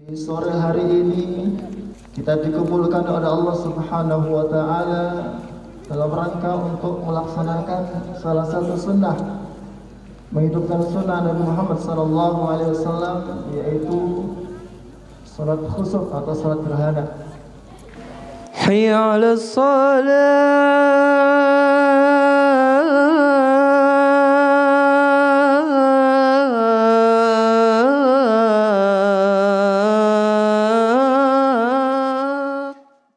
Di sore hari ini kita dikumpulkan oleh Allah Subhanahu wa taala dalam rangka untuk melaksanakan salah satu sunnah, menghidupkan sunnah Nabi Muhammad sallallahu alaihi wasallam, yaitu salat khusuf atau salat gerhana. Hayya 'alas salat.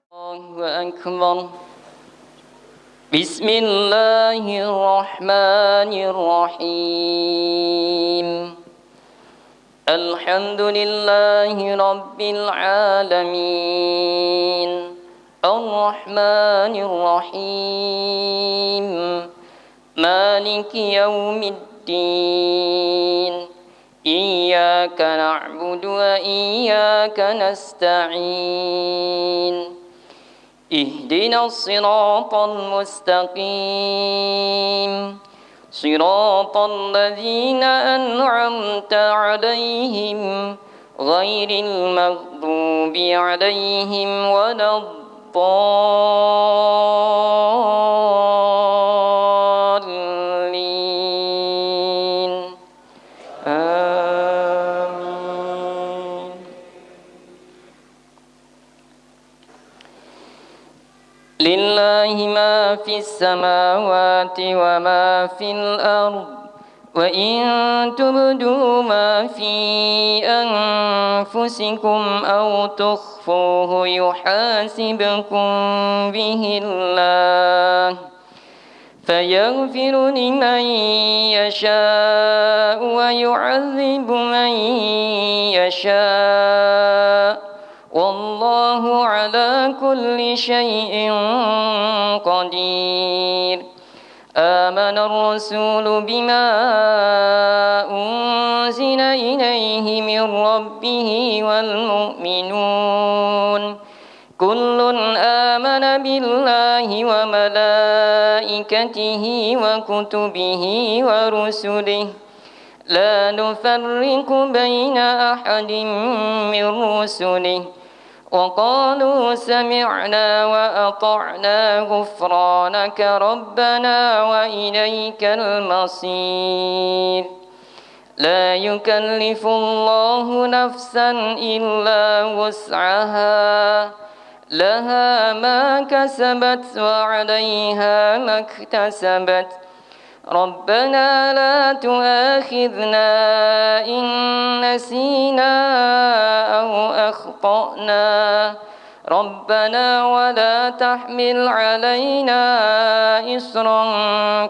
Allahu akbar. Bismillahirrahmanirrahim. Alhamdulillahi rabbil alamin. Ar-Rahmanir-Rahim. Maliki yaumiddin. Iyyaka na'budu wa iyyaka nasta'in. Ihdinas siratal mustaqim. Siratal ladzina an'amta 'alaihim ghairil maghdubi 'alaihim waladdallin. Amin. Lillahi ma fis samawati wa ma fil ardh. Wa in tubdu ma fi anfusikum aw tukhfuhu yuhasibkum bihi Allah fayaghfiru liman yasha' wa yu'adzibu man yasha'. Wallahu ala kulli syai'in qadir. آمن الرسول بما أنزل إليه من ربه والمؤمنون كل آمن بالله وملائكته وكتبه ورسله لا نفرق بين أحد من رسله وقالوا سمعنا وأطعنا غفرانك ربنا وإليك المصير. لا يكلف الله نفسا إلا وسعها لها ما كسبت وعليها ما اكتسبت. ربنا لا تؤاخذنا إن نسينا أو أخطأنا. ربنا ولا تحمل علينا إصرا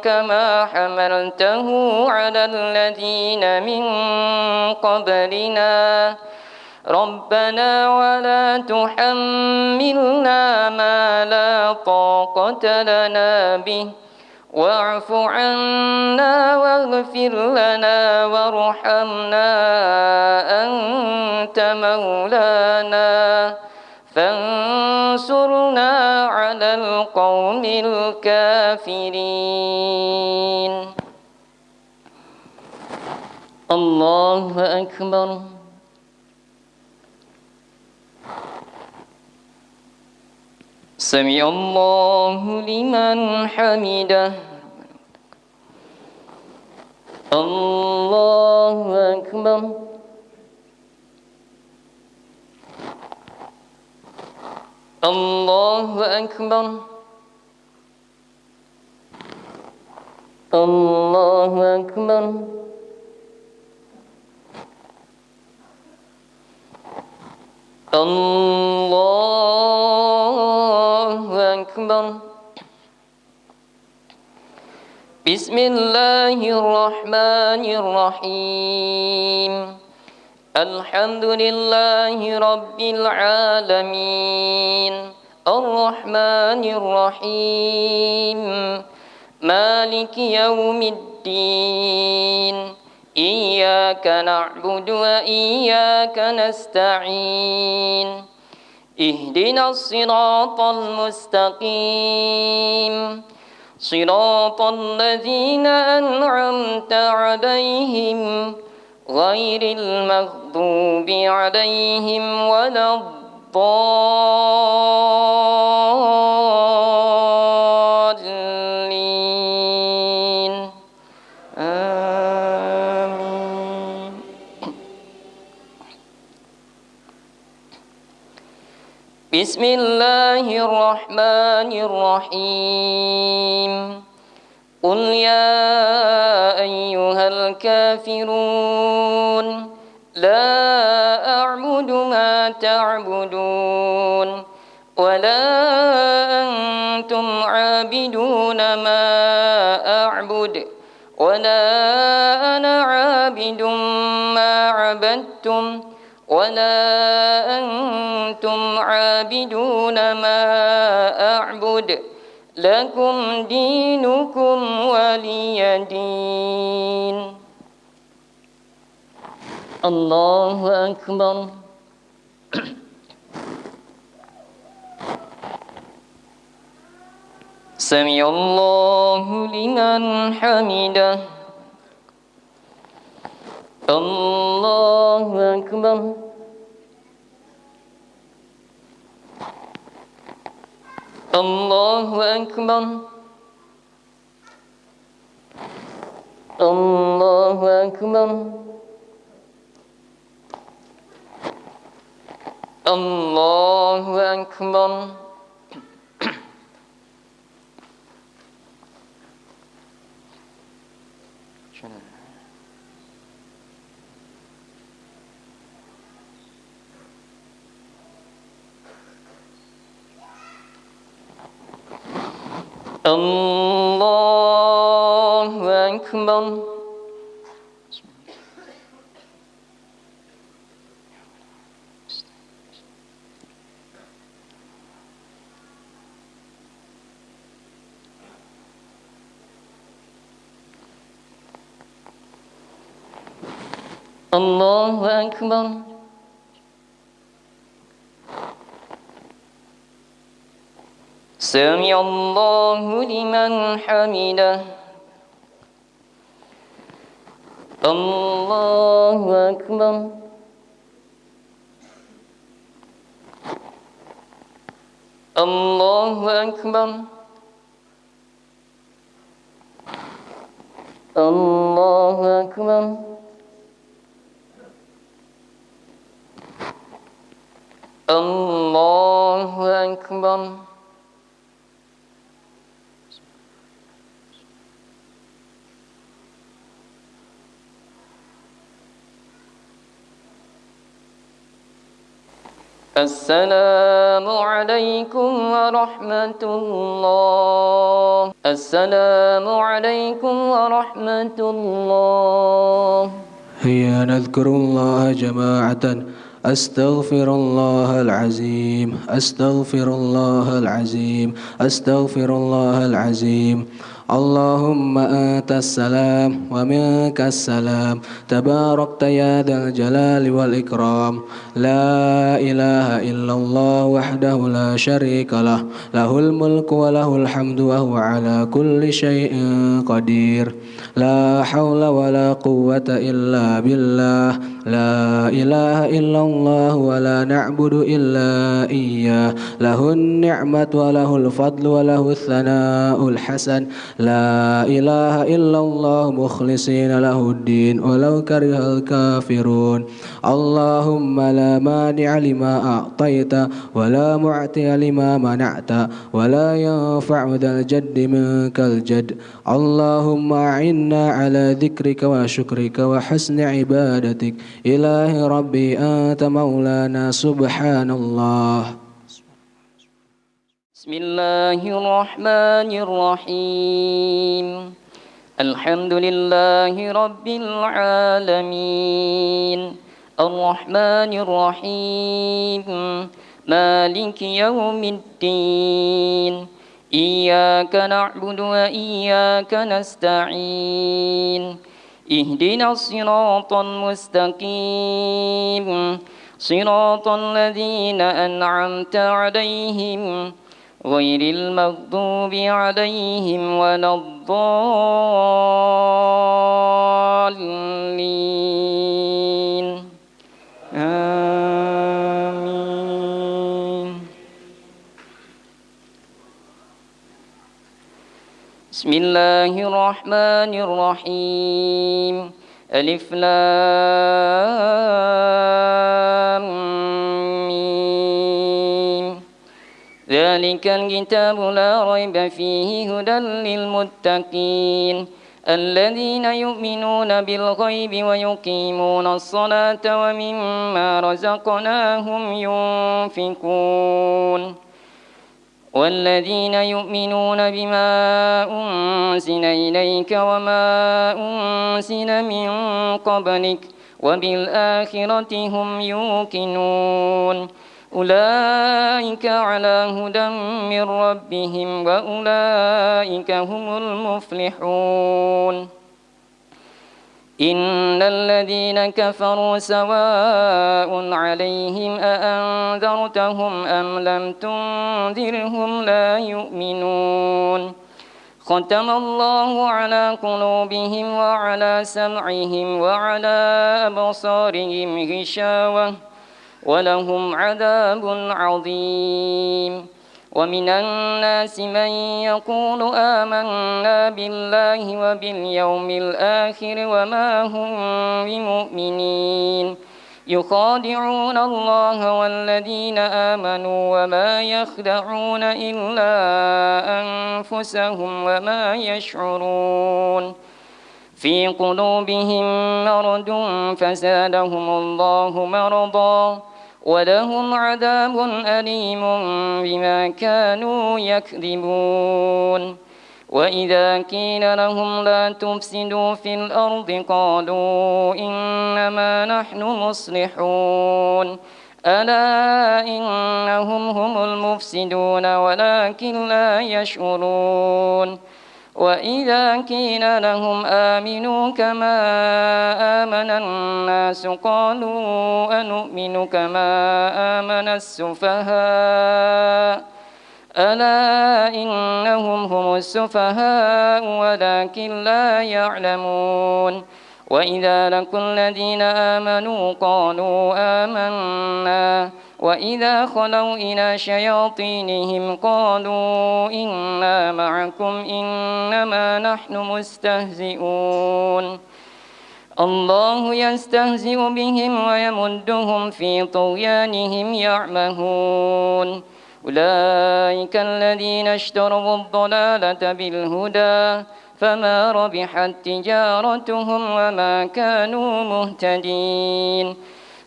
كما حملته على الذين من قبلنا. ربنا ولا تحملنا ما لا طاقة لنا به. واعف عنا واغفر لنا وارحمنا أنت مولانا فانصرنا على القوم الكافرين. الله أكبر. سمع الله لمن حمده. الله أكبر. الله أكبر. الله أكبر. الله أكبر. بسم الله الرحمن الرحيم. الحمد لله رب العالمين. الرحمن الرحيم. مالك يوم الدين. إياك نعبد وإياك نستعين. اهدنا الصراط المستقيم. صراط الذين أنعمت عليهم غير المغضوب عليهم ولا الضالين آمين. بسم الله الرحمن الرحيم قل يا أيها الكافرون لا أعبد ما تعبدون ولا أنتم عابدون ما أعبد ولا أنا عابد ما عبدتم ولا أنتم عابدون ما أعبد لكم دينكم ولي دين. الله أكبر. سمع الله لمن حمده. الله أكبر. الله أكبر. الله أكبر. الله أكبر. الله أكبر. الله أكبر. سمع الله لمن حمده. الله أكبر. الله أكبر. الله أكبر. الله أكبر. السلام عليكم ورحمة الله. السلام عليكم ورحمة الله. هيا نذكر الله جماعة. أستغفر الله العظيم. أستغفر الله العظيم. أستغفر الله العظيم. اللهم أنت السلام ومنك السلام تباركت يا ذا الجلال والإكرام. لا إله إلا الله وحده لا شريك له له الملك وله الحمد وهو على كل شيء قدير. لا حول ولا قوة إلا بالله. لا إله إلا الله ولا نعبد إلا إياه. له النعمة وله الفضل وله الثناء الحسن. لا إله إلا الله مخلصين له الدين ولو كره الكافرون. اللهم لا مانع لما أعطيت ولا معطي لما منعت ولا ينفع ذا الجد منك الجد. اللهم أعنا على ذكرك وشكرك وحسن عبادتك. إله ربي أنت مولانا سبحان الله. بسم الله الرحمن الرحيم الحمد لله رب العالمين الرحمن الرحيم مالك يوم الدين إياك نعبد وإياك نستعين اهدنا الصراط المستقيم صراط الذين أنعمت عليهم غير المغضوب عليهم ولا الضالين آمين. بسم الله الرحمن الرحيم. ألف لام ميم. ذلك الكتاب لا ريب فيه هدى للمتقين الذين يؤمنون بالغيب ويقيمون الصلاة ومما رزقناهم ينفقون والذين يؤمنون بما أنزل إليك وما أنزل من قبلك وبالآخرة هم يوقنون أولئك على هدى من ربهم وأولئك هم المفلحون. إن الذين كفروا سواء عليهم أأنذرتهم أم لم تنذرهم لا يؤمنون. ختم الله على قلوبهم وعلى سمعهم وعلى أبصارهم غشاوة ولهم عذاب عظيم. ومن الناس من يقول آمنا بالله وباليوم الآخر وما هم بمؤمنين يخادعون الله والذين آمنوا وما يخدعون إلا أنفسهم وما يشعرون. في قلوبهم مرض فزادهم الله مرضا ولهم عذاب أليم بما كانوا يكذبون. وإذا قيل لهم لا تفسدوا في الأرض قالوا إنما نحن مصلحون ألا إنهم هم المفسدون ولكن لا يشعرون. وإذا قيل لهم آمنوا كما آمن الناس قالوا أنؤمن كما آمن السفهاء ألا إنهم هم السفهاء ولكن لا يعلمون. وإذا لقوا الذين آمنوا قالوا آمنا وإذا خلوا إلى شياطينهم قالوا إنا معكم إنما نحن مستهزئون. الله يستهزئ بهم ويمدهم في طغيانهم يعمهون. أولئك الذين اشتروا الضلالة بالهدى فما ربحت تجارتهم وما كانوا مهتدين.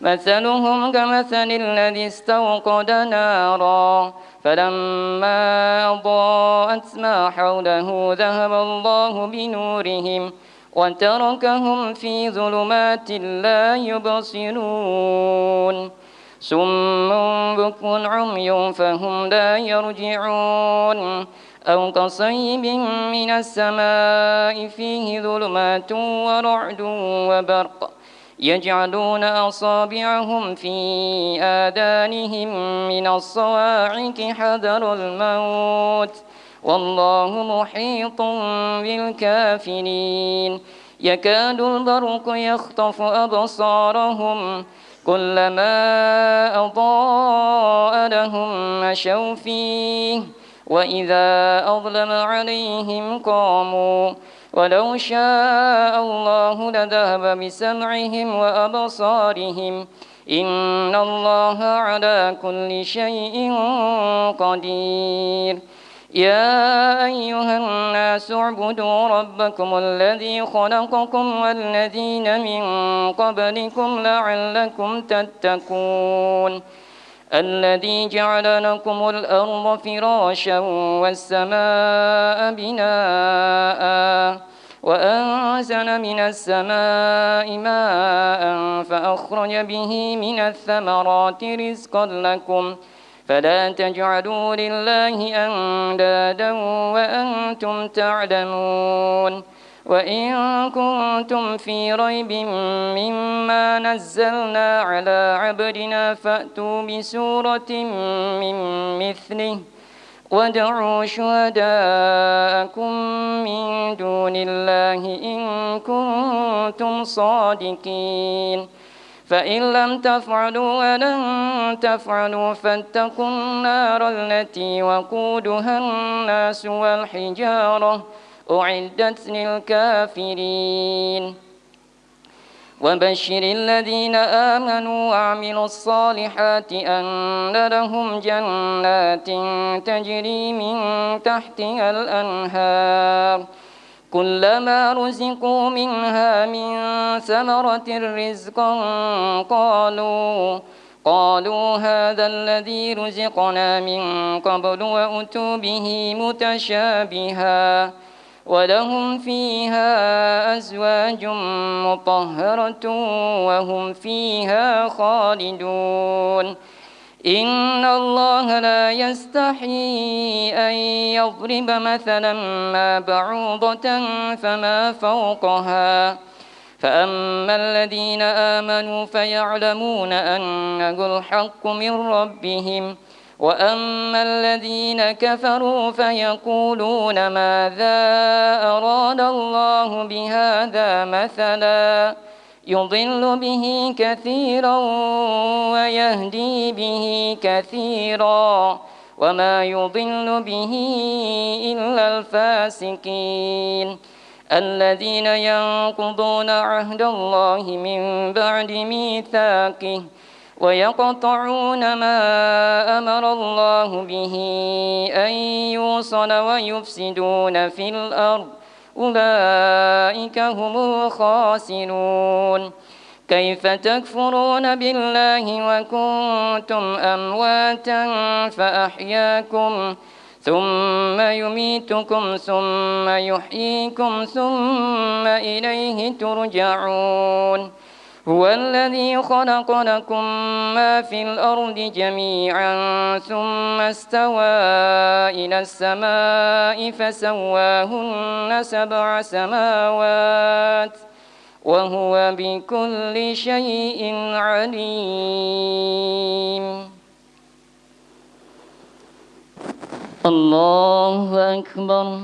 مثلهم كمثل الذي استوقد نارا فلما أضاءت ما حوله ذهب الله بنورهم وتركهم في ظلمات لا يبصرون. صم بكم عمي فهم لا يرجعون. أو كصيب من السماء فيه ظلمات ورعد وبرق يجعلون أصابعهم في آذانهم من الصواعق حذر الموت والله محيط بالكافرين. يكاد البرق يخطف أبصارهم كلما أضاء لهم مشوا فيه وإذا أظلم عليهم قاموا ولو شاء الله لذهب بسمعهم وأبصارهم إن الله على كل شيء قدير. يا أيها الناس اعبدوا ربكم الذي خلقكم والذين من قبلكم لعلكم تتقون. الذي جعل لكم الأرض فراشا والسماء بناء وأنزل من السماء ماء فأخرج به من الثمرات رزقا لكم فلا تجعلوا لله أندادا وأنتم تعلمون. وإن كنتم في ريب مما نزلنا على عبدنا فأتوا بسورة من مثله وادعوا شهداءكم من دون الله إن كنتم صادقين فإن لم تفعلوا ولن تفعلوا فاتقوا النار التي وقودها الناس والحجارة أعدت للكافرين وبشر الذين آمنوا وعملوا الصالحات أن لهم جنات تجري من تحتها الأنهار كلما رزقوا منها من ثمرة رزقا قالوا هذا الذي رزقنا من قبل وأتوا به متشابها ولهم فيها أزواج مطهرة وهم فيها خالدون إن الله لا يستحيي أن يضرب مثلا ما بعوضة فما فوقها فأما الذين آمنوا فيعلمون أنه الحق من ربهم وأما الذين كفروا فيقولون ماذا أراد الله بهذا مثلا يضل به كثيرا ويهدي به كثيرا وما يضل به إلا الفاسقين الذين ينقضون عهد الله من بعد ميثاقه ويقطعون ما أمر الله به أن يوصل ويفسدون في الأرض أولئك هم الخاسرون كيف تكفرون بالله وكنتم أمواتا فأحياكم ثم يميتكم ثم يحييكم ثم إليه ترجعون هو الذي خلق لكم ما في الأرض جميعا ثم استوى إلى السماء فسواهن 7 سماوات وهو بكل شيء عليم الله أكبر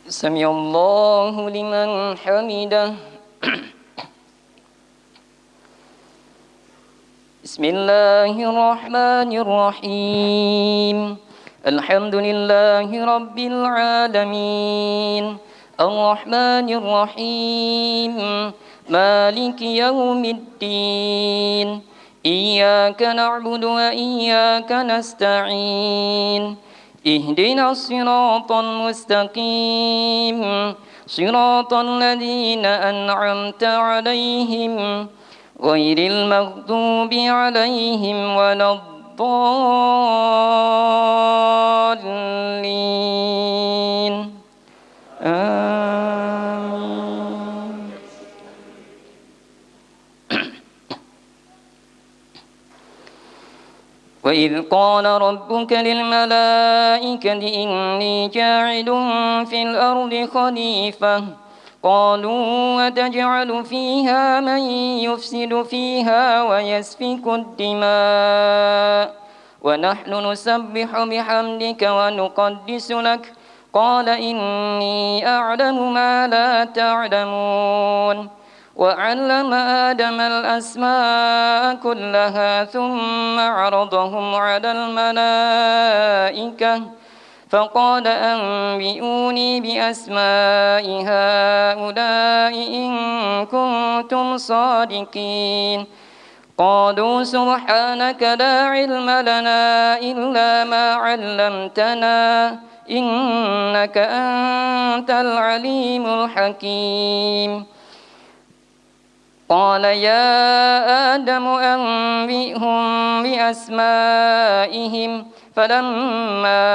سمع الله لمن حمده بسم الله الرحمن الرحيم الحمد لله رب العالمين الرحمن الرحيم مالك يوم الدين إياك نعبد وإياك نستعين اهدنا الصراط المستقيم صراط الذين أنعمت عليهم غير المغضوب عليهم ولا الضالين آمين وإذ قال ربك للملائكة إني جاعل في الأرض خليفة قالوا وتجعل فيها من يفسد فيها ويسفك الدماء ونحن نسبح بحمدك ونقدس لك قال إني أعلم ما لا تعلمون وعلم آدم الأسماء كلها ثم عرضهم على الملائكة فقال أنبئوني بأسماء هؤلاء إن كنتم صادقين قالوا سبحانك لا علم لنا إلا ما علمتنا إنك أنت العليم الحكيم قال يا آدم أنبئهم بأسمائهم فلما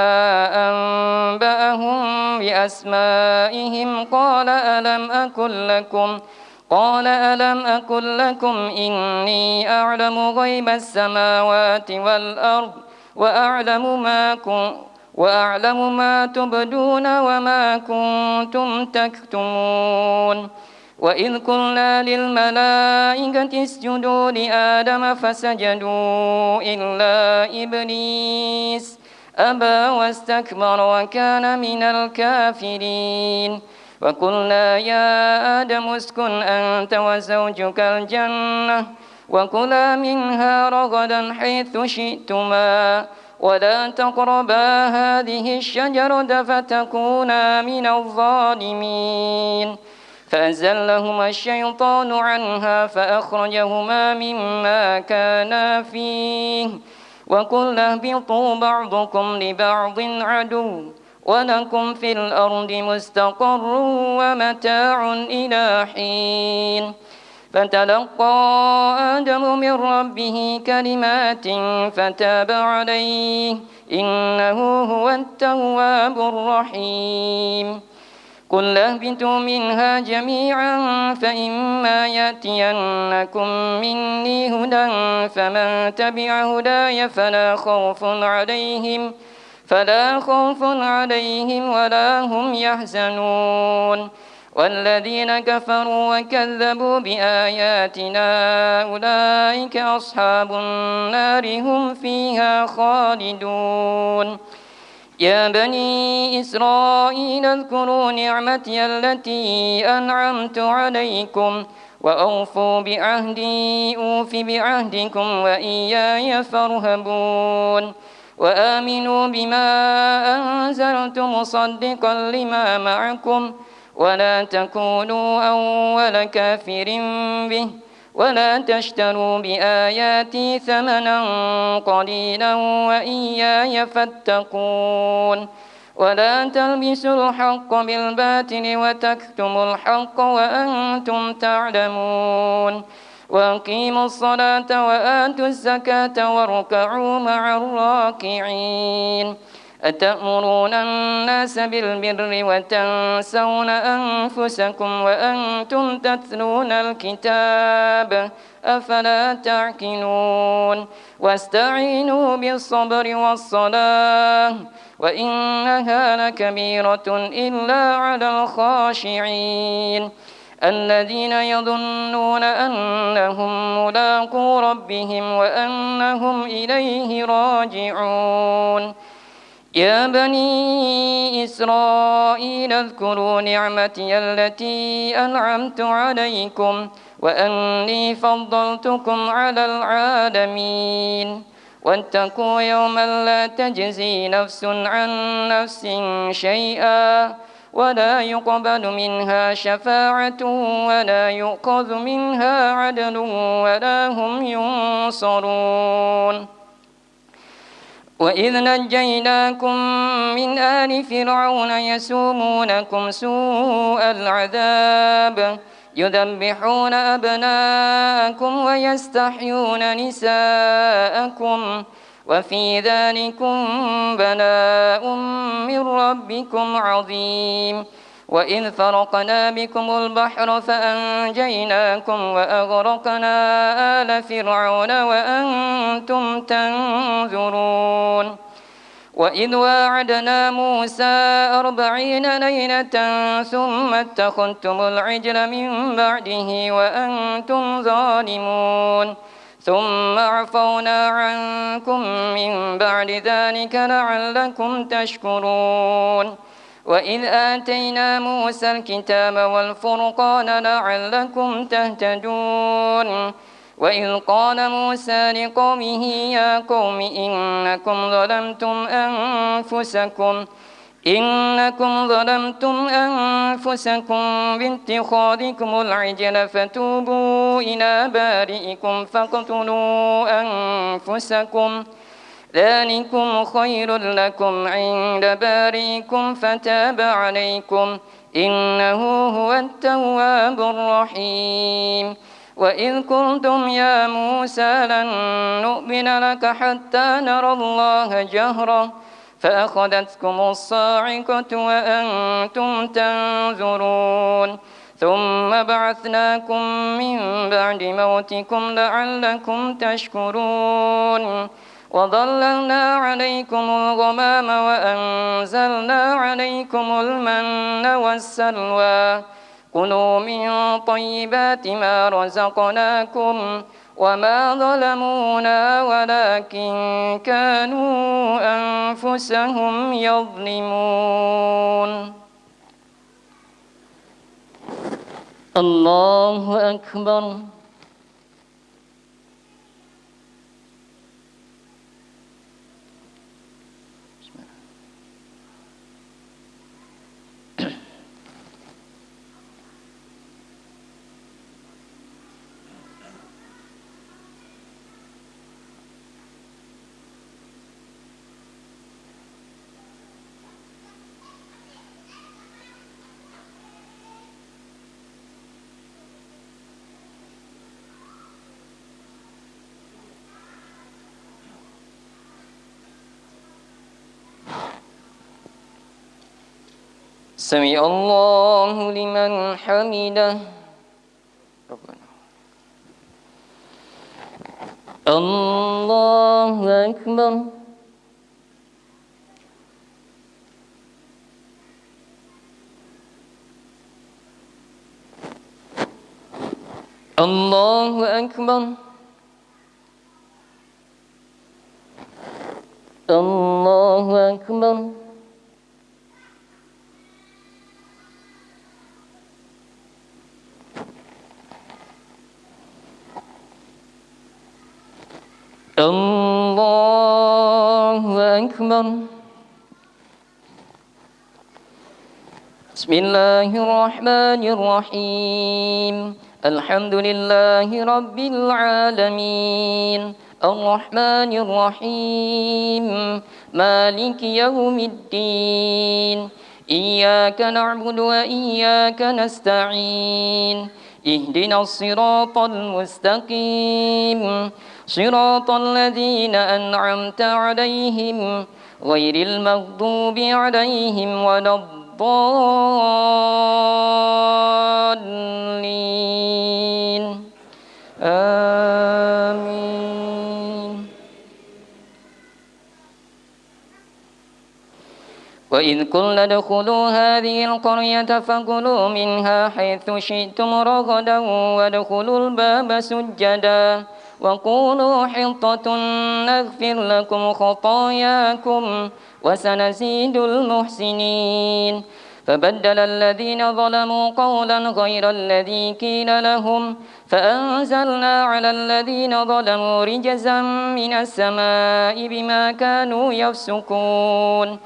أنبأهم بأسمائهم قال ألم أقل لكم إني أعلم غيب السماوات والأرض وأعلم ما تبدون وما كنتم تكتمون وإذ قلنا للملائكة اسجدوا لآدم فسجدوا إلا إبليس أبى واستكبر وكان من الكافرين وقلنا يا آدم اسكن أنت وزوجك الجنة وكلا منها رغدا حيث شئتما ولا تقربا هذه الشجرة فتكونا من الظالمين فأزلهما الشيطان عنها فأخرجهما مما كانا فيه وقلنا اهبطوا بعضكم لبعض عدو ولكم في الأرض مستقر ومتاع إلى حين فتلقى آدم من ربه كلمات فتاب عليه إنه هو التواب الرحيم قل اهبطوا منها جميعا فإما يأتينكم مني هدى فمن تبع هداي فلا خوف عليهم ولا هم يحزنون والذين كفروا وكذبوا بآياتنا أولئك أصحاب النار هم فيها خالدون يا بني إسرائيل اذكروا نعمتي التي أنعمت عليكم وأوفوا بعهدي أوف بعهدكم وإياي فارهبون وآمنوا بما أنزلت مصدقا لما معكم ولا تكونوا أول كافر به ولا تشتروا بآياتي ثمنا قليلا وإياي فاتقون ولا تلبسوا الحق بالباطل وتكتموا الحق وأنتم تعلمون وأقيموا الصلاة وآتوا الزكاة واركعوا مع الراكعين أتأمرون الناس بالبر وتنسون أنفسكم وأنتم تتلون الكتاب أفلا تعقلون واستعينوا بالصبر والصلاة وإنها لكبيرة إلا على الخاشعين الذين يظنون أنهم ملاقو ربهم وأنهم إليه راجعون يا بني إسرائيل اذكروا نعمتي التي أنعمت عليكم وأني فضلتكم على العالمين واتقوا يوما لا تجزي نفس عن نفس شيئا ولا يقبل منها شفاعة ولا يؤخذ منها عدل ولا هم ينصرون وإذ نجيناكم من آل فرعون يسومونكم سوء العذاب يذبحون أبناءكم ويستحيون نساءكم وفي ذلكم بلاء من ربكم عظيم وإذ فرقنا بكم البحر فأنجيناكم وأغرقنا آل فرعون وأنتم تنظرون وإذ واعدنا موسى 40 ليلة ثم اتخذتم العجل من بعده وأنتم ظالمون ثم عفونا عنكم من بعد ذلك لعلكم تشكرون وإذ آتينا موسى الكتاب والفرقان لعلكم تهتدون وإذ قال موسى لقومه يا قوم إنكم ظلمتم أنفسكم باتخاذكم العجل فتوبوا إلى بارئكم فاقتلوا أنفسكم ذلكم خير لكم عند بارئكم فتاب عليكم إنه هو التواب الرحيم وإذ قلتم يا موسى لن نؤمن لك حتى نرى الله جهرة فأخذتكم الصاعقة وأنتم تنظرون ثم بعثناكم من بعد موتكم لعلكم تشكرون وظللنا عليكم الغمام وأنزلنا عليكم المن والسلوى كلوا من طيبات ما رزقناكم وما ظلمونا ولكن كانوا أنفسهم يظلمون الله أكبر سمع الله لمن حمده ربنا الله أكبر الله أكبر الله أكبر الله أكبر بسم الله الرحمن الرحيم الحمد لله رب العالمين الرحمن الرحيم مالك يوم الدين إياك نعبد وإياك نستعين اهدنا الصراط المستقيم صراط الذين أنعمت عليهم غير المغضوب عليهم ولا الضالين آمين وإذ قلنا ادخلوا هذه القرية فكلوا منها حيث شئتم رغدا وادخلوا الباب سجدا وقولوا حطة نغفر لكم خطاياكم وسنزيد المحسنين فبدل الذين ظلموا قولا غير الذي قيل لهم فأنزلنا على الذين ظلموا رجزا من السماء بما كانوا يفسقون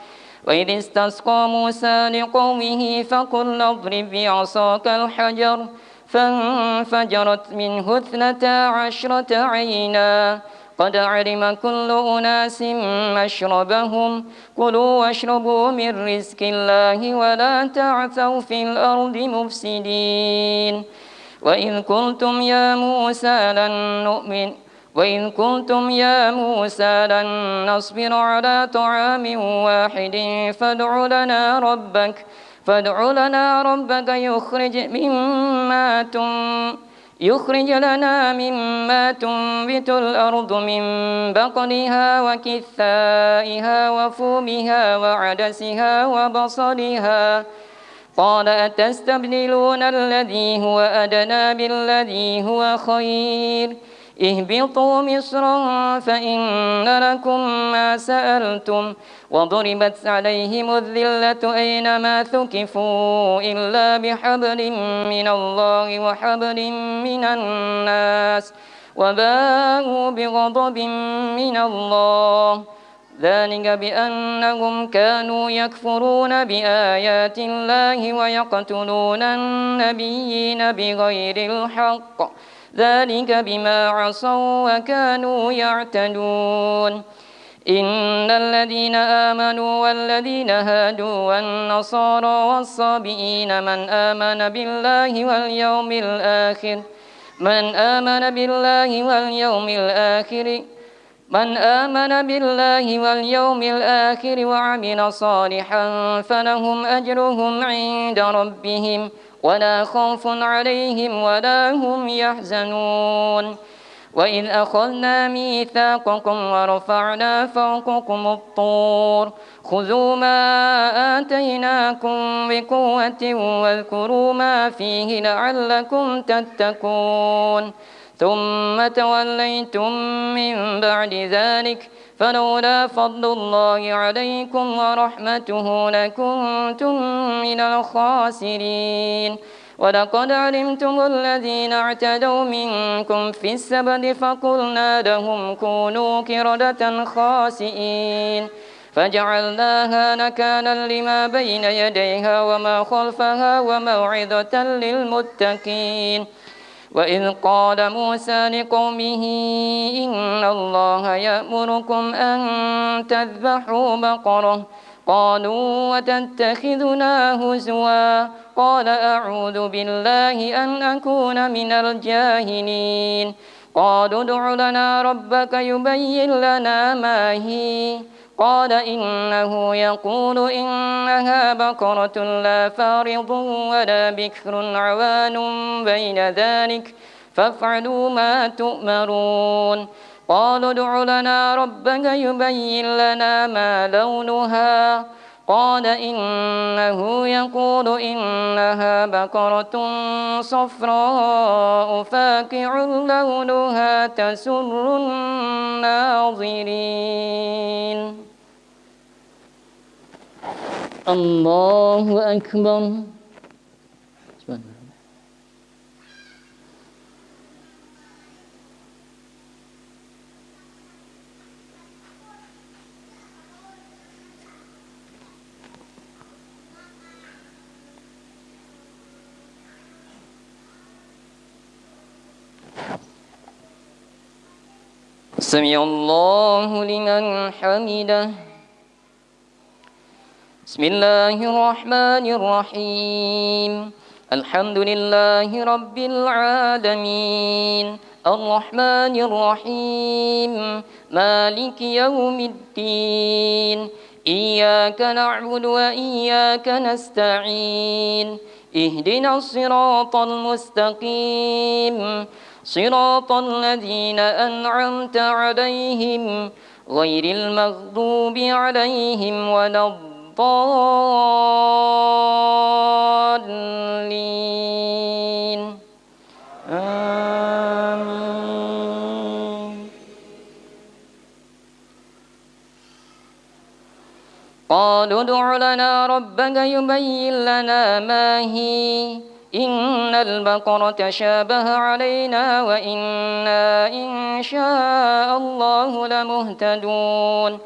وإذ استسقى موسى لقومه فقل اضرب بعصاك الحجر فانفجرت منه 12 عينا قد علم كل أناس مشربهم كلوا واشربوا من رزق الله ولا تعثوا في الأرض مفسدين وإذ قلتم يا موسى لن نصبر على طعام واحد فادع لنا ربك يخرج لنا مما تنبت الأرض من بقلها وكثائها وفومها وعدسها وبصلها قال أتستبدلون الذي هو أدنى بالذي هو خير اهبطوا مصرا فإن لكم ما سألتم وضربت عليهم الذلة أينما ثقفوا إلا بحبل من الله وحبل من الناس وباءوا بغضب من الله ذلك بأنهم كانوا يكفرون بآيات الله ويقتلون النبيين بغير الحق ذلك بما عصوا وكانوا يعتدون إن الذين آمنوا والذين هادوا والنصارى والصابئين من آمن بالله واليوم الآخر وعمل صالحا فلهم أجرهم عند ربهم ولا خوف عليهم ولا هم يحزنون وإذ أخذنا ميثاقكم ورفعنا فوقكم الطور خذوا ما آتيناكم بقوة واذكروا ما فيه لعلكم تتقون ثم توليتم من بعد ذلك فلولا فضل الله عليكم ورحمته لكنتم من الخاسرين ولقد علمتم الذين اعتدوا منكم في السبت فقلنا لهم كونوا قردة خاسئين فجعلناها نكالا لما بين يديها وما خلفها وموعظة للمتقين وإذ قال موسى لقومه إن الله يأمركم أن تذبحوا بقرة قالوا وتتخذنا هزوا قال أعوذ بالله أن أكون من الجاهلين قالوا ادع لنا ربك يبين لنا ما هي قال إنه يقول إنها بقرة لا فارض ولا بكر عوان بين ذلك فافعلوا ما تؤمرون قالوا ادع لنا ربك يبين لنا ما لونها قال إنه يقول إنها بقرة صفراء فاقع لونها تسر الناظرين الله أكبر سمع الله لمن حمده بسم الله الرحمن الرحيم الحمد لله رب العالمين الرحمن الرحيم مالك يوم الدين إياك نعبد وإياك نستعين اهدنا الصراط المستقيم صراط الذين أنعمت عليهم غير المغضوب عليهم ولا الضالين آمين قالوا ادع لنا ربك يبين لنا ما هي إن البقرة شابه علينا وإنا إن شاء الله لمهتدون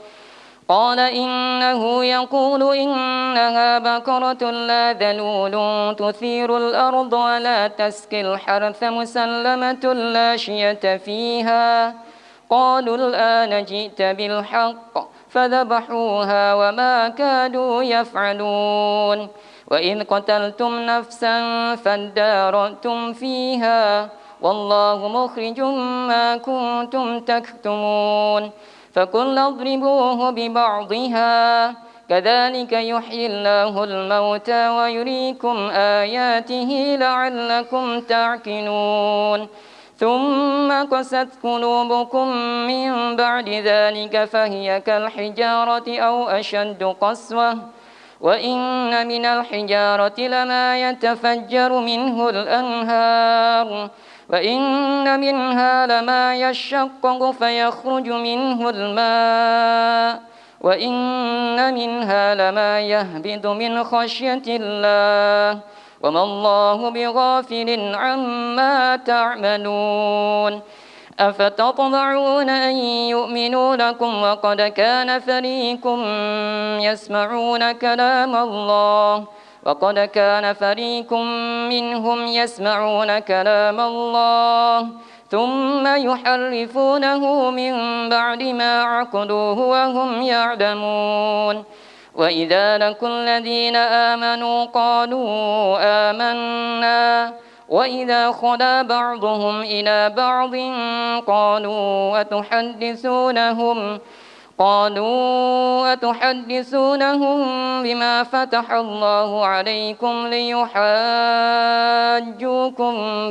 قال إنه يقول إنها بقرة لا ذلول تثير الأرض ولا تسقي الحرث مسلمة لا شية فيها قالوا الآن جئت بالحق فذبحوها وما كادوا يفعلون وإذ قتلتم نفسا فادارأتم فيها والله مخرج ما كنتم تكتمون فقلنا اضربوه ببعضها كذلك يحيي الله الموتى ويريكم آياته لعلكم تعقلون ثم قست قلوبكم من بعد ذلك فهي كالحجارة أو أشد قسوة وإن من الحجارة لما يتفجر منه الأنهار وإن منها لما يشقق فيخرج منه الماء وإن منها لما يهبط من خشية الله وما الله بغافل عما تعملون أفتطمعون أن يؤمنوا لكم وقد كان فريق منهم يسمعون كلام الله ثم يحرفونه من بعد ما عقلوه وهم يعلمون وإذا لقوا الذين آمنوا قالوا آمنا وإذا خلا بعضهم إلى بعض قالوا أتحدثونهم بما فتح الله عليكم ليحاجوكم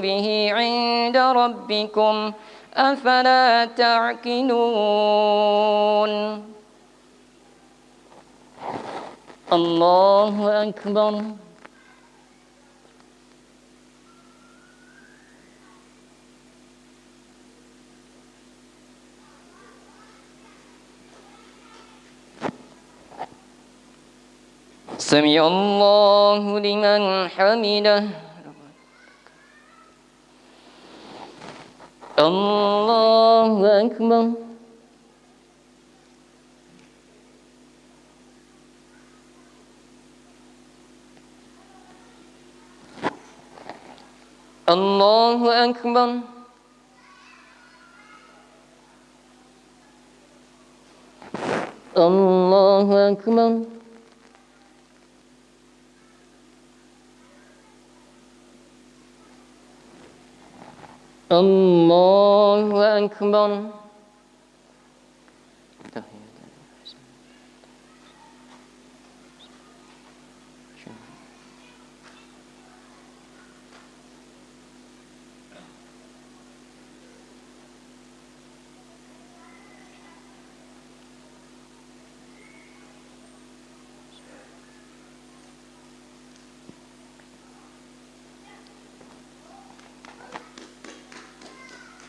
به عند ربكم أفلا تعقلون الله أكبر سمع الله لمن حمده الله أكبر الله أكبر الله أكبر الله أكبر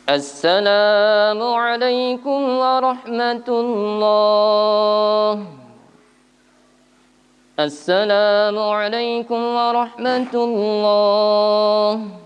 السلام عليكم ورحمة الله السلام عليكم ورحمة الله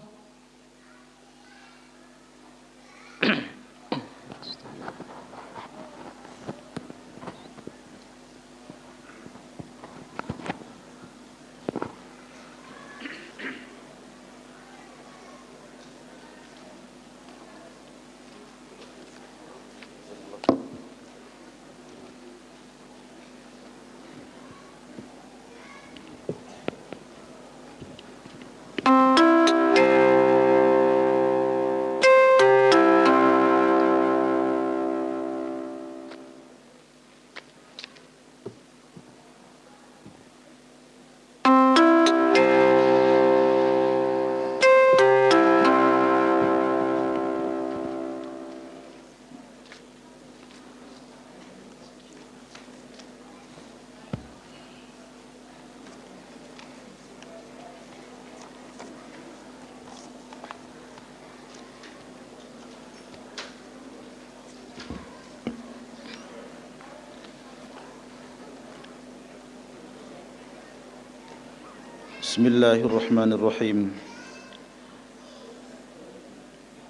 بسم الله الرحمن الرحيم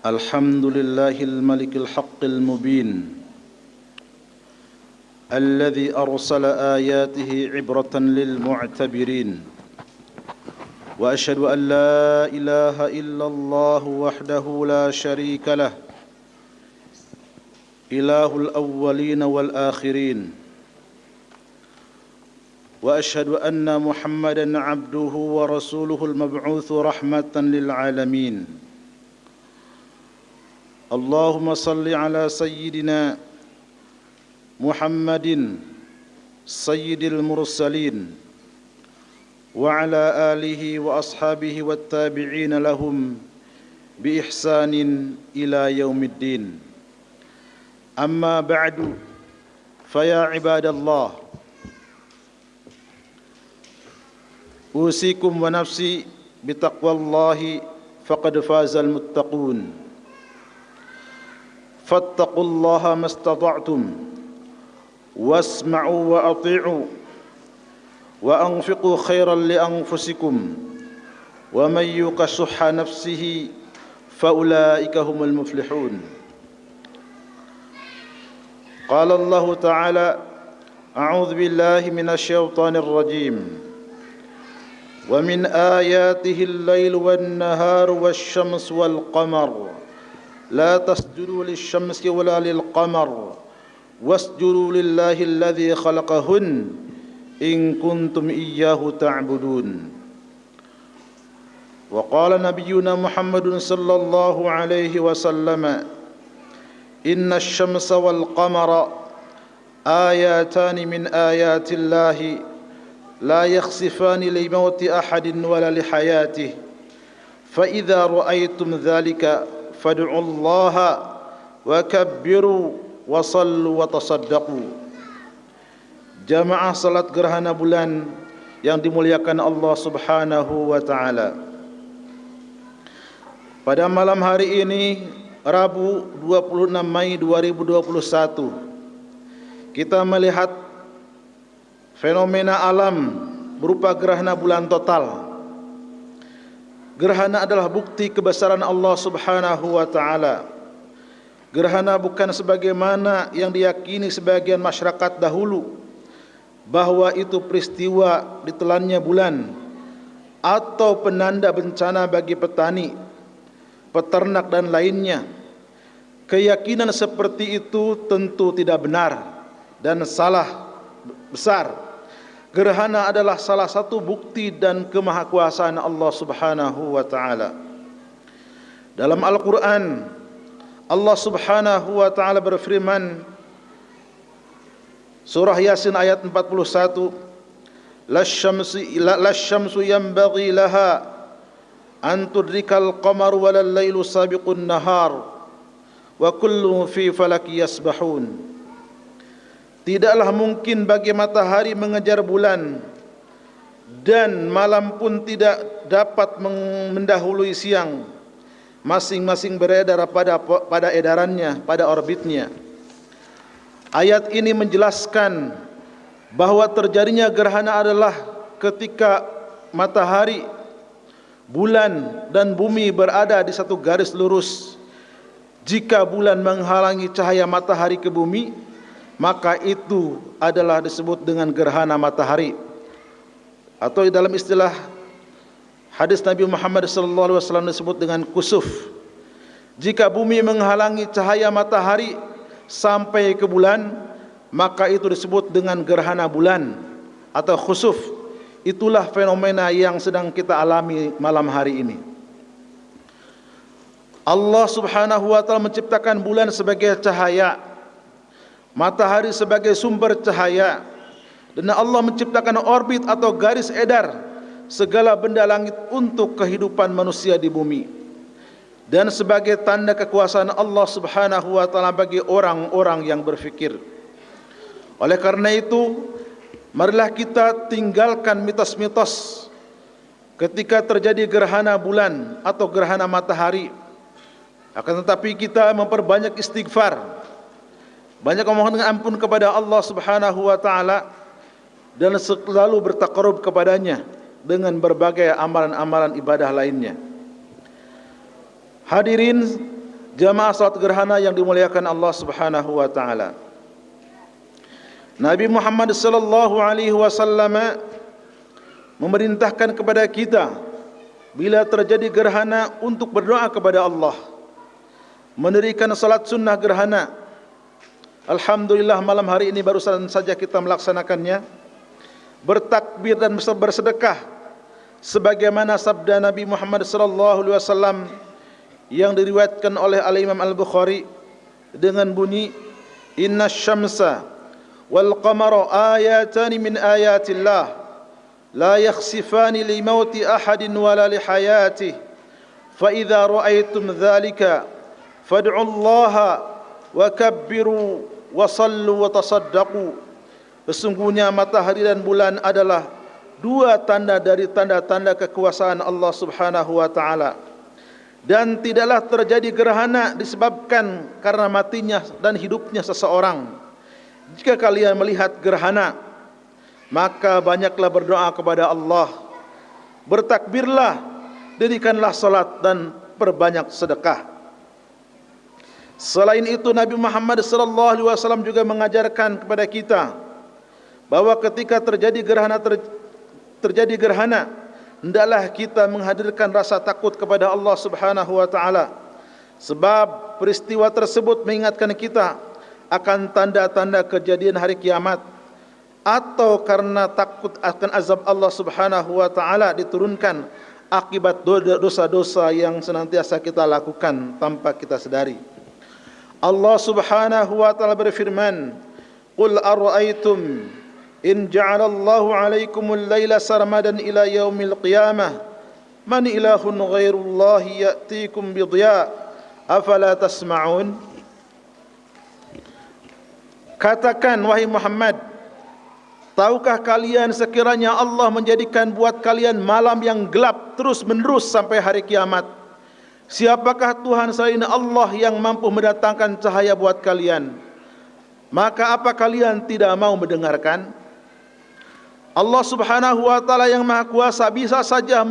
الحمد لله الملك الحق المبين الذي أرسل آياته عبرة للمعتبرين وأشهد أن لا إله إلا الله وحده لا شريك له إله الأولين والآخرين وأشهد أن محمدًا عبده ورسوله المبعوث رحمة للعالمين اللهم صل على سيدنا محمد سيد المرسلين وعلى آله وأصحابه والتابعين لهم بإحسان إلى يوم الدين أما بعد فيا عباد الله أوصيكم ونفسي بتقوى الله فقد فاز المتقون فاتقوا الله ما استطعتم واسمعوا وأطيعوا وأنفقوا خيرا لأنفسكم ومن يوق شح نفسه فأولئك هم المفلحون. قال الله تعالى: أعوذ بالله من الشيطان الرجيم. ومن آياته الليل والنهار والشمس والقمر لا تسجدوا للشمس ولا للقمر واسجدوا لله الذي خلقهن إن كنتم إياه تعبدون. وقال نبينا محمد صلى الله عليه وسلم: إن الشمس والقمر آياتان من آيات الله لا يخسفان لموت أحد ولا لحياته فإذا رأيتم ذلك فادعوا الله وكبروا wasallu wa tasaddaqu. Jamaah salat gerhana bulan yang dimuliakan Allah Subhanahu wa taala. Pada malam hari ini, Rabu 26 Mei 2021, kita melihat fenomena alam berupa gerhana bulan total. Gerhana adalah bukti kebesaran Allah Subhanahu wa taala. Gerhana bukan sebagaimana yang diyakini sebagian masyarakat dahulu, bahwa itu peristiwa ditelannya bulan atau penanda bencana bagi petani, peternak dan lainnya. Keyakinan seperti itu tentu tidak benar dan salah besar. Gerhana adalah salah satu bukti dan kemahakuasaan Allah Subhanahu wa taala. Dalam Al-Qur'an, Allah Subhanahu wa taala berfirman, surah Yasin ayat 41, "Lasyamsu yanbaghi laha an tudrikal qamar walal lailu sabiqun nahar wa kullu fi falaki yasbahun." Tidaklah mungkin bagi matahari mengejar bulan, dan malam pun tidak dapat mendahului siang. Masing-masing beredar pada edarannya, pada orbitnya. Ayat ini menjelaskan bahwa terjadinya gerhana adalah ketika matahari, bulan dan bumi berada di satu garis lurus. Jika bulan menghalangi cahaya matahari ke bumi, maka itu adalah disebut dengan gerhana matahari, atau dalam istilah hadis Nabi Muhammad SAW disebut dengan kusuf. Jika bumi menghalangi cahaya matahari sampai ke bulan, maka itu disebut dengan gerhana bulan atau khusuf. Itulah fenomena yang sedang kita alami malam hari ini. Allah Subhanahu wa taala menciptakan bulan sebagai cahaya, matahari sebagai sumber cahaya, dan Allah menciptakan orbit atau garis edar segala benda langit untuk kehidupan manusia di bumi, dan sebagai tanda kekuasaan Allah Subhanahu wa taala bagi orang-orang yang berfikir. Oleh karena itu, marilah kita tinggalkan mitos-mitos ketika terjadi gerhana bulan atau gerhana matahari. Akan tetapi kita memperbanyak istighfar, banyak memohon ampun kepada Allah Subhanahu wa taala, dan selalu bertaqarrub kepadanya dengan berbagai amalan-amalan ibadah lainnya. Hadirin jamaah salat gerhana yang dimuliakan Allah Subhanahu wa taala. Nabi Muhammad sallallahu alaihi wasallam memerintahkan kepada kita bila terjadi gerhana untuk berdoa kepada Allah, mendirikan salat sunnah gerhana. Alhamdulillah malam hari ini barusan saja kita melaksanakannya, bertakbir dan bersedekah sebagaimana sabda Nabi Muhammad sallallahu alaihi wasallam yang diriwayatkan oleh Al-Imam Al-Bukhari dengan bunyi, "Innash syamsa wal qamara ayatan min ayatillah la yakhsifani li mauti ahadin wala li hayatihi fa idza ra'aytum dzalika fad'u Allah wa kabbiru wa sallu wa tasaddaqu." Sesungguhnya matahari dan bulan adalah dua tanda dari tanda-tanda kekuasaan Allah Subhanahu wa taala. Dan tidaklah terjadi gerhana disebabkan karena matinya dan hidupnya seseorang. Jika kalian melihat gerhana, maka banyaklah berdoa kepada Allah, bertakbirlah, dirikanlah salat dan perbanyak sedekah. Selain itu, Nabi Muhammad SAW juga mengajarkan kepada kita bahwa ketika terjadi gerhana, hendaklah kita menghadirkan rasa takut kepada Allah Subhanahu wa taala, sebab peristiwa tersebut mengingatkan kita akan tanda-tanda kejadian hari kiamat, atau karena takut akan azab Allah Subhanahu wa taala diturunkan akibat dosa-dosa yang senantiasa kita lakukan tanpa kita sadari. Allah Subhanahu wa taala berfirman, "Qul ara'aytum in ja'ala Allahu 'alaikumul laila sarmadan ila yaumil qiyamah man ilahun ghairullahi ya'tikum bidhiya afala tasma'un." Katakan wahai Muhammad, tahukah kalian sekiranya Allah menjadikan buat kalian malam yang gelap terus menerus sampai hari kiamat, siapakah Tuhan selain Allah yang mampu mendatangkan cahaya buat kalian? Maka apa kalian tidak mau mendengarkan? Allah Subhanahu wa taala yang Maha Kuasa bisa saja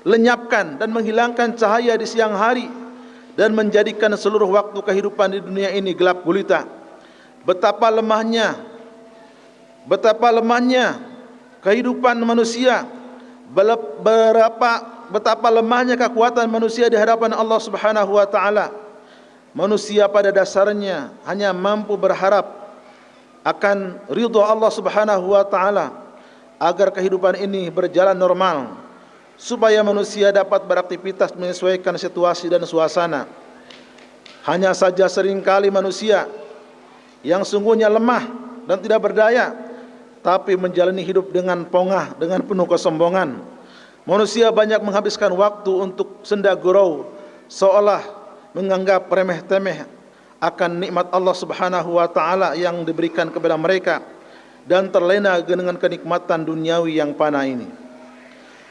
melenyapkan dan menghilangkan cahaya di siang hari dan menjadikan seluruh waktu kehidupan di dunia ini gelap gulita. Betapa lemahnya kehidupan manusia, betapa lemahnya kekuatan manusia di hadapan Allah Subhanahu wa taala. Manusia pada dasarnya hanya mampu berharap akan ridha Allah Subhanahu wa taala agar kehidupan ini berjalan normal, supaya manusia dapat beraktivitas menyesuaikan situasi dan suasana. Hanya saja seringkali manusia yang sungguhnya lemah dan tidak berdaya, tapi menjalani hidup dengan pongah, dengan penuh kesombongan. Manusia banyak menghabiskan waktu untuk senda gurau, seolah menganggap remeh-temeh akan nikmat Allah Subhanahu wa taala yang diberikan kepada mereka, dan terlena dengan kenikmatan duniawi yang fana ini.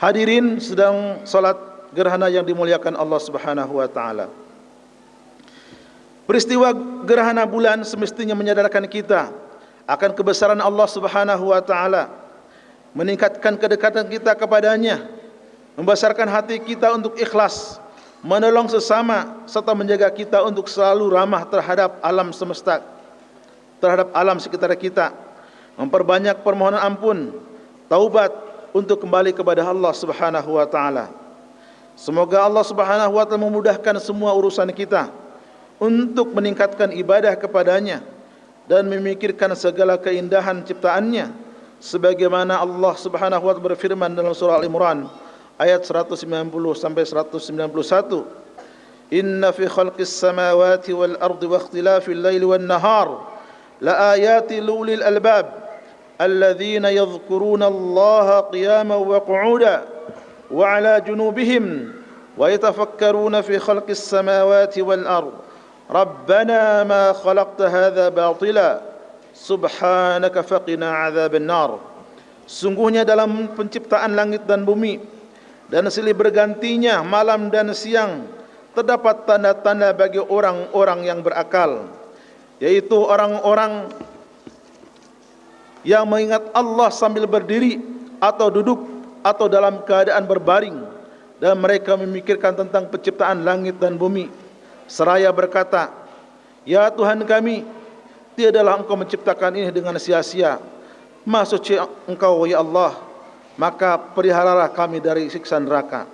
Hadirin sedang salat gerhana yang dimuliakan Allah Subhanahu wa taala. Peristiwa gerhana bulan semestinya menyadarkan kita akan kebesaran Allah Subhanahu wa taala, meningkatkan kedekatan kita kepadanya, membesarkan hati kita untuk ikhlas menolong sesama, serta menjaga kita untuk selalu ramah terhadap alam semesta, terhadap alam sekitar kita, memperbanyak permohonan ampun, taubat untuk kembali kepada Allah Subhanahu wa taala. Semoga Allah Subhanahu wa taala memudahkan semua urusan kita untuk meningkatkan ibadah kepadanya dan memikirkan segala keindahan ciptaannya, sebagaimana Allah Subhanahu wa taala berfirman dalam surah Al-Imran ayat 190 sampai 191, "Inna fi khalqis samawati wal ardi wa ikhtilafil laili wan nahar la ayatin liulil albab alladzina yadhkuruna Allaha qiyaman wa qu'udan wa 'ala junubihim wa yatafakkaruna fi khalqis samawati wal ardi Rabbana ma khalaqta hadza batila subhanaka faqina 'adzaban nar." Sungguhnya dalam penciptaan langit dan bumi dan silih bergantinya malam dan siang terdapat tanda-tanda bagi orang-orang yang berakal, yaitu orang-orang yang mengingat Allah sambil berdiri atau duduk atau dalam keadaan berbaring, dan mereka memikirkan tentang penciptaan langit dan bumi seraya berkata, "Ya Tuhan kami, tiadalah Engkau menciptakan ini dengan sia-sia. Maha suci Engkau ya Allah, maka peliharalah kami dari siksa neraka."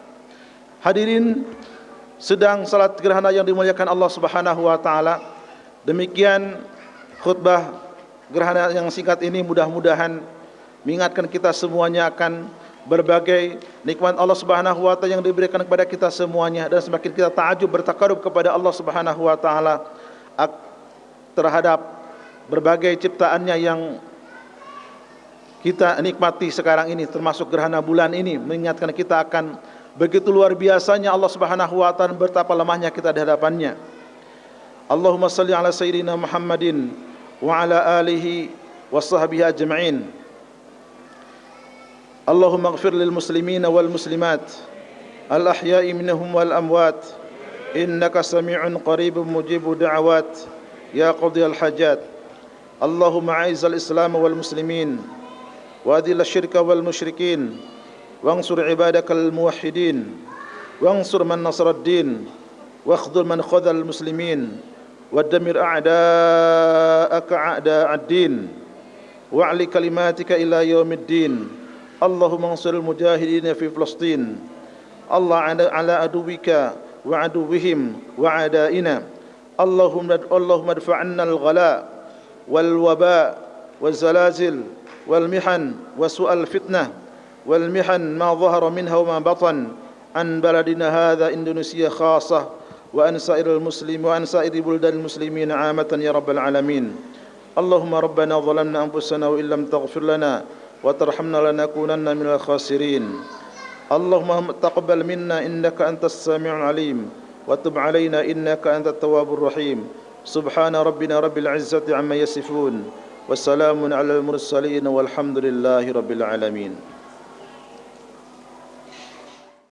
Hadirin sedang salat gerhana yang dimuliakan Allah Subhanahu wa taala. Demikian khutbah gerhana yang singkat ini mudah-mudahan mengingatkan kita semuanya akan berbagai nikmat Allah Subhanahu wa taala yang diberikan kepada kita semuanya, dan semakin kita ta'ajub bertakarub kepada Allah Subhanahu wa taala terhadap berbagai ciptaannya yang kita nikmati sekarang ini, termasuk gerhana bulan ini, mengingatkan kita akan begitu luar biasanya Allah Subhanahu wa taala, betapa lemahnya kita di hadapannya. Allahumma salli ala sayyidina Muhammadin wa ala alihi wa sahbihi ajma'in. Allahumma ighfir lil muslimina wal muslimat الأحياء منهم والأموات إنك سميع قريب مجيب دعوات يا قاضي الحاجات. اللهم أعز الإسلام والمسلمين وأذل الشرك والمشركين وانصر عبادك الموحدين وانصر من نصر الدين واخذل من خذل المسلمين ودمر أعداءك أعداء الدين واعل كلماتك إلى يوم الدين. اللهم انصر المجاهدين في فلسطين الله على عدوك وعدوهم وعدائنا. اللهم ادفع عنا الغلاء والوباء والزلازل والمحن وسوء الفتنة والمحن ما ظهر منها وما بطن عن بلدنا هذا إندونيسيا خاصة وعن سائر بلدان المسلمين عامة يا رب العالمين. اللهم ربنا ظلمنا أنفسنا وإن لم تغفر لنا وترحمنا لنكونن من الخاسرين. اللهم تقبل منا إنك أنت السميع العليم وتب علينا إنك أنت التواب الرحيم. سبحان ربنا رب العزة عما يصفون وسلام على المرسلين والحمد لله رب العالمين.